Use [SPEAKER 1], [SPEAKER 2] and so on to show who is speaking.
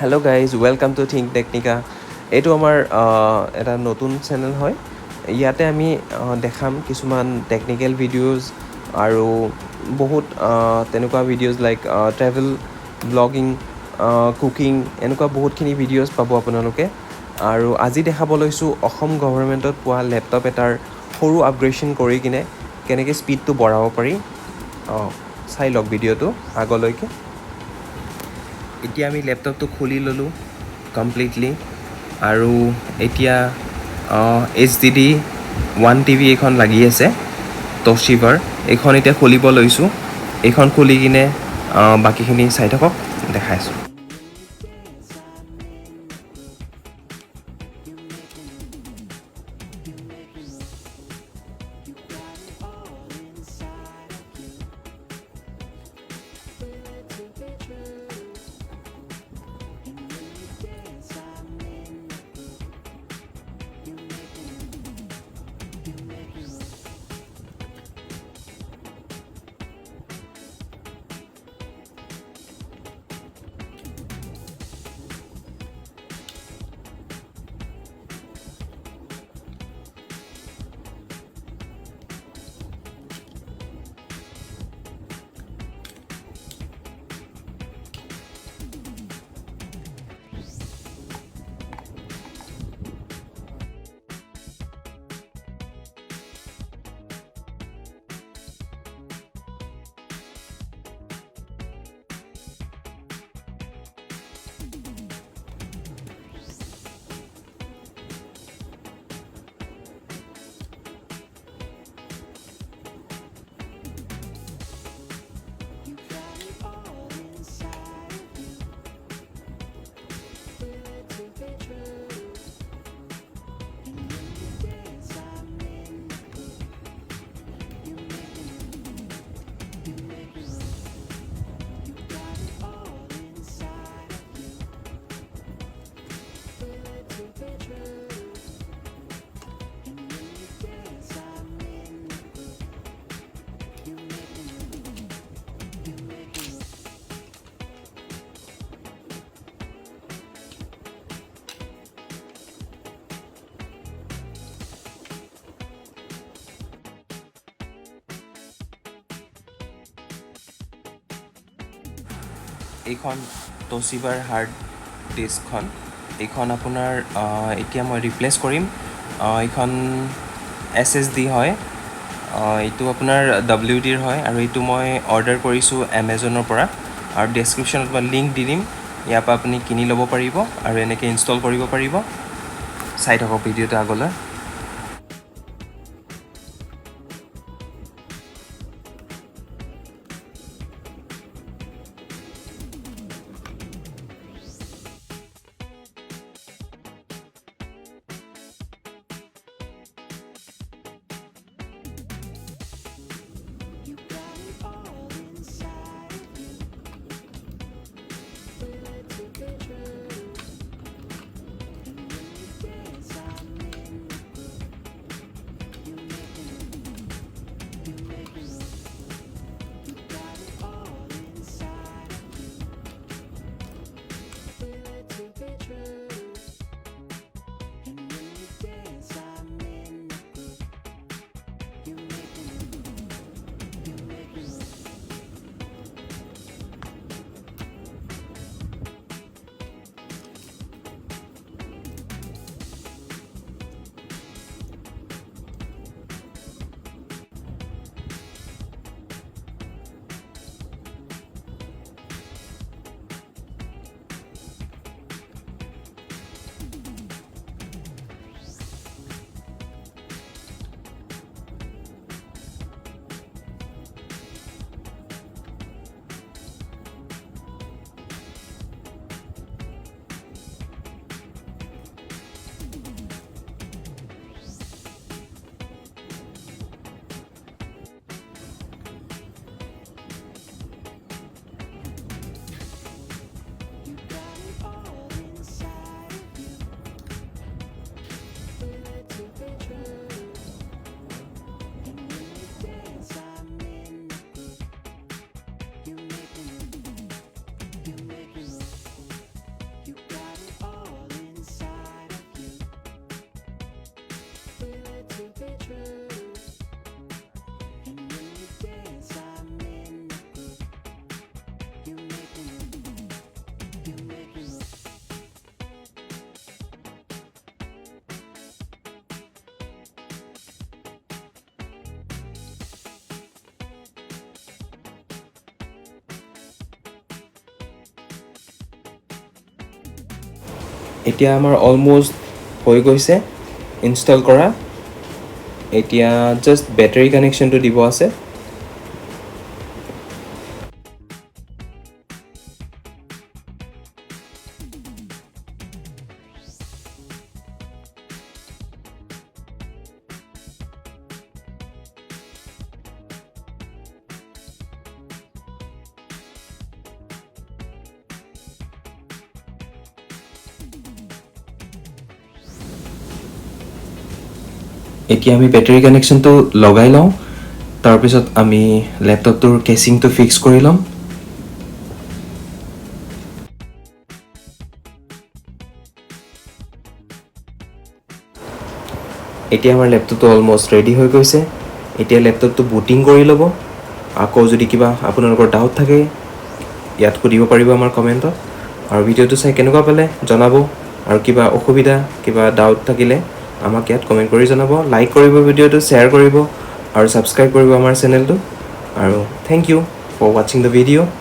[SPEAKER 1] Hello' guys welcome to Think Technica. এইটো আমাৰ এটা নতুন চেনেল হয়। ইয়াতে আমি দেখাম কিছুমান টেকনিকেল ভিডিঅ'জ আৰু বহুত তেনেকুৱা videos like travel blogging cooking এনেকুৱা বহুতখিনি ভিডিঅ'জ পাব আপোনালোকে। আৰু আজি দেখাব লৈছোঁ অসম গভৰ্ণমেণ্টত পোৱা লেপটপ এটাৰ সৰু আপগ্ৰেডেশ্যন কৰি কিনে কেনেকৈ স্পীডটো বঢ়াব পাৰি। চাই লওক ভিডিঅ'টো আগলৈকে। এতিয়া আমি লেপটপটো খুলি ল'লোঁ কমপ্লিটলি আৰু এতিয়া HDD 1 TB এইখন লাগি আছে টচিবাৰ। এইখন এতিয়া খুলিব লৈছোঁ। এইখন খুলি কিনে বাকীখিনি চাই থাকক, দেখাইছোঁ। এইখন টচিবাৰ হাৰ্ড ডিস্কখন, এইখন আপোনাৰ এতিয়া মই ৰিপ্লেচ কৰিম। এইখন SSD হয়। এইটো আপোনাৰ WDৰ হয় আৰু এইটো মই অৰ্ডাৰ কৰিছোঁ এমেজনৰ পৰা। আৰু ডেছক্ৰিপশ্যনত মই লিংক দি দিম, ইয়াৰ পৰা আপুনি কিনি ল'ব পাৰিব আৰু এনেকৈ ইনষ্টল কৰিব পাৰিব। চাই থাকক ভিডিঅ'টো আগলৈ। এতিয়া আমাৰ অলম'ষ্ট হৈ গৈছে ইনষ্টল কৰা। এতিয়া জাষ্ট বেটাৰী কানেকশ্যনটো দিব আছে। এতিয়া আমি বেটাৰী কানেকশ্যনটো লগাই লওঁ, তাৰপিছত আমি লেপটপটোৰ কেচিংটো ফিক্স কৰি ল'ম। এতিয়া আমাৰ লেপটপটো অলম'ষ্ট ৰেডি হৈ গৈছে। এতিয়া লেপটপটো বুটিং কৰি ল'ব। আকৌ যদি কিবা আপোনালোকৰ ডাউট থাকে ইয়াত সুধিব পাৰিব আমাৰ কমেণ্টত। আৰু ভিডিঅ'টো চাই কেনেকুৱা পালে জনাব। আৰু কিবা অসুবিধা কিবা ডাউট থাকিলে আমাক ইয়াত কমেণ্ট কৰি জনাব। লাইক কৰিব ভিডিঅ'টো, শ্বেয়াৰ কৰিব আৰু ছাবস্ক্ৰাইব কৰিব আমাৰ চেনেলটো। আৰু থেংক ইউ ফৰ ৱাচিং দ্য ভিডিঅ'।